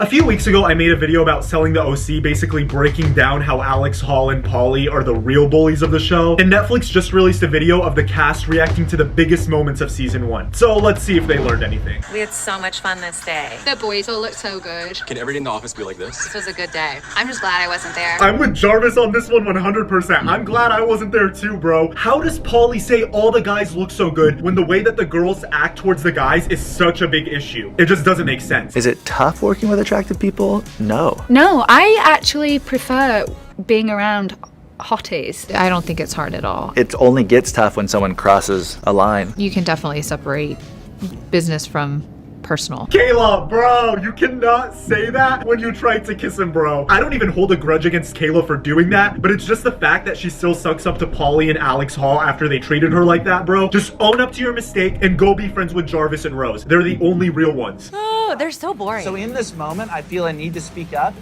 A few weeks ago, I made a video about Selling the OC, basically breaking down how Alex Hall and Pauly are the real bullies of the show. And Netflix just released a video of the cast reacting to the biggest moments of season 1. So let's see if they learned anything. We had so much fun this day. The boys all look so good. Can every day in the office be like this? This was a good day. I'm just glad I wasn't there. I'm with Jarvis on this one 100%. I'm glad I wasn't there too, bro. How does Pauly say all the guys look so good when the way that the girls act towards the guys is such a big issue? It just doesn't make sense. Is it tough working with attractive people? No, I actually prefer being around hotties. I don't think it's hard at all. It only gets tough when someone crosses a line. You can definitely separate business from personal. Kayla, bro, you cannot say that when you tried to kiss him, bro. I don't even hold a grudge against Kayla for doing that, but it's just the fact that she still sucks up to Pauly and Alex Hall after they treated her like that, bro. Just own up to your mistake and go be friends with Jarvis and Rose. They're the only real ones. Oh, they're so boring. So in this moment, I feel a need to speak up.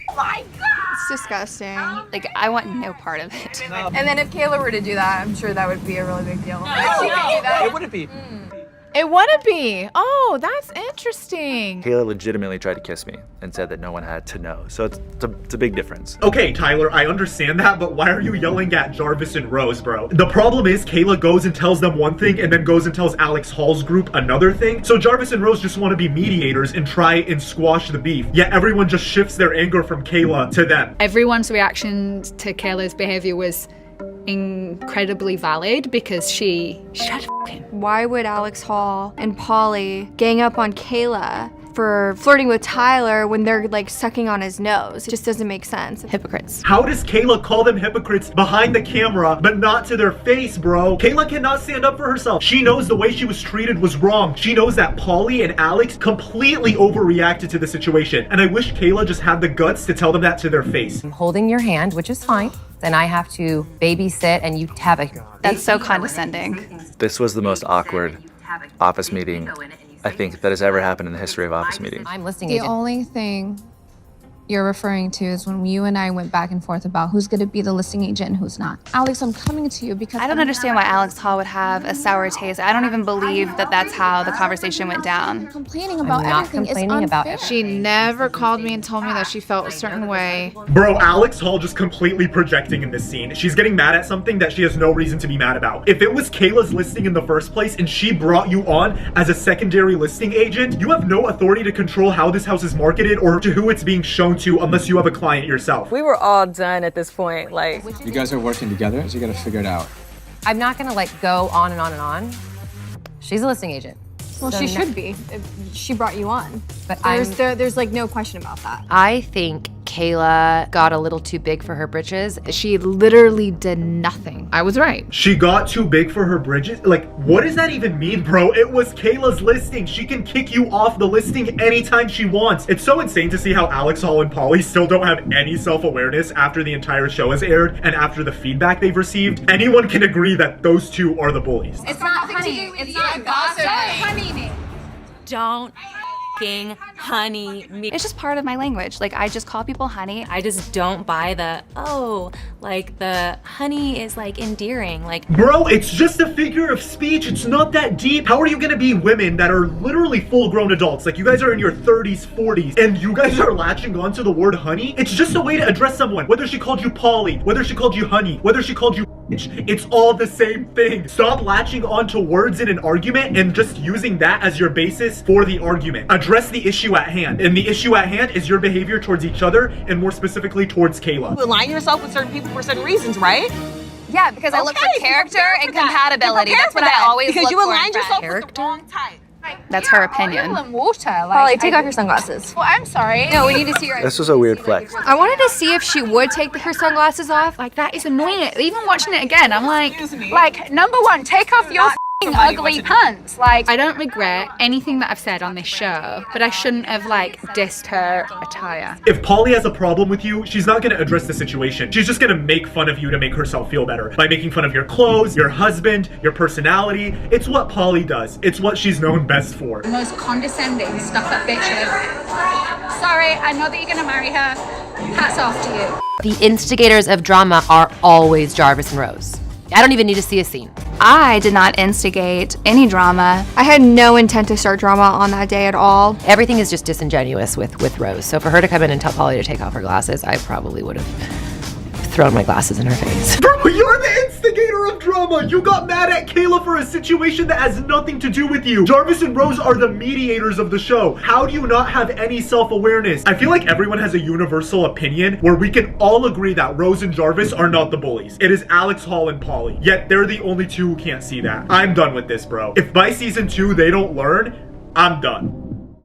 It's disgusting. Like, I want no part of it. And then if Kayla were to do that, I'm sure that would be a really big deal. If she could do that. It wouldn't be. It wouldn't be. Oh, that's interesting. Kayla legitimately tried to kiss me and said that no one had to know. So it's a big difference. Okay, Tyler, I understand that, but why are you yelling at Jarvis and Rose, bro? The problem is Kayla goes and tells them one thing and then goes and tells Alex Hall's group another thing. So Jarvis and Rose just want to be mediators and try and squash the beef. Yet everyone just shifts their anger from Kayla to them. Everyone's reaction to Kayla's behavior was incredibly valid because she tried to f him. Why would Alex Hall and Pauly gang up on Kayla for flirting with Tyler when they're like sucking on his nose? It just doesn't make sense. Hypocrites. How does Kayla call them hypocrites behind the camera, but not to their face, bro? Kayla cannot stand up for herself. She knows the way she was treated was wrong. She knows that Pauly and Alex completely overreacted to the situation. And I wish Kayla just had the guts to tell them that to their face. I'm holding your hand, which is fine. Then I have to babysit and you have a... That's so condescending. This was the most awkward office meeting I think that has ever happened in the history of office meetings. I'm listing The agent. only thing you're referring to is when you and I went back and forth about who's going to be the listing agent and who's not. Alex, I'm coming to you because I don't understand why Alex Hall would have a sour taste. I don't even believe that that's how the conversation went down. Complaining about I'm not everything complaining is about unfair. She never called me and told me that she felt a certain way. Bro, Alex Hall just completely projecting in this scene. She's getting mad at something that she has no reason to be mad about. If it was Kayla's listing in the first place and she brought you on as a secondary listing agent, you have no authority to control how this house is marketed or to who it's being shown to unless you have a client yourself. We were all done at this point. Like, You guys are working together, so you gotta figure it out. I'm not gonna like go on and on and on. She's a listing agent. Well, So she no- should be. She brought you on. But There's like no question about that. I think Kayla got a little too big for her britches. She literally did nothing. I was right. She got too big for her bridges? Like, what does that even mean, bro? It was Kayla's listing. She can kick you off the listing anytime she wants. It's so insane to see how Alex Hall and Pauly still don't have any self-awareness after the entire show has aired and after the feedback they've received. Anyone can agree that those two are the bullies. It's not honey. It's not gossip. Honey me. Don't f***ing honey me. It's just part of my language. Like, I just call people honey. I just don't buy the, oh, like the honey is like endearing. Like, Bro, it's just a figure of speech. It's not that deep. How are you gonna be women that are literally full-grown adults? Like, you guys are in your 30s, 40s, and you guys are latching on to the word honey? It's just a way to address someone. Whether she called you Pauly, whether she called you honey, whether she called you it's all the same thing. Stop latching onto words in an argument and just using that as your basis for the argument. Address the issue at hand. And the issue at hand is your behavior towards each other and more specifically towards Kayla. You align yourself with certain people for certain reasons, right? Yeah, because I look for character and compatibility. That's what I always because look you for. aligned yourself Character. with the wrong type. That's her opinion. Oil and water. Pauly, take off your sunglasses. Well, I'm sorry. No, we need to see your. This was a weird flex. I wanted to see if she would take her sunglasses off. Like, that is annoying. Even watching it again, I'm like, Number one, take off your ugly pants. Like, I don't regret anything that I've said on this show, but I shouldn't have, like, dissed her attire. If Pauly has a problem with you, she's not gonna address the situation. She's just gonna make fun of you to make herself feel better. By making fun of your clothes, your husband, your personality. It's what Pauly does. It's what she's known best for. the most condescending stuck-up bitches. Sorry, I know that you're gonna marry her. Hats off to you. The instigators of drama are always Jarvis and Rose. I don't even need to see a scene. I did not instigate any drama. I had no intent to start drama on that day at all. Everything is just disingenuous with Rose. So for her to come in and tell Polly to take off her glasses, I probably would have thrown my glasses in her face. Bro, you're the instigator of drama. You got mad at Kayla for a situation that has nothing to do with you. Jarvis and Rose are the mediators of the show. How do you not have any self-awareness? I feel like everyone has a universal opinion where we can all agree that Rose and Jarvis are not the bullies. It is Alex, Hall, and Polly. Yet they're the only two who can't see that. I'm done with this, bro. If by season 2 they don't learn, I'm done.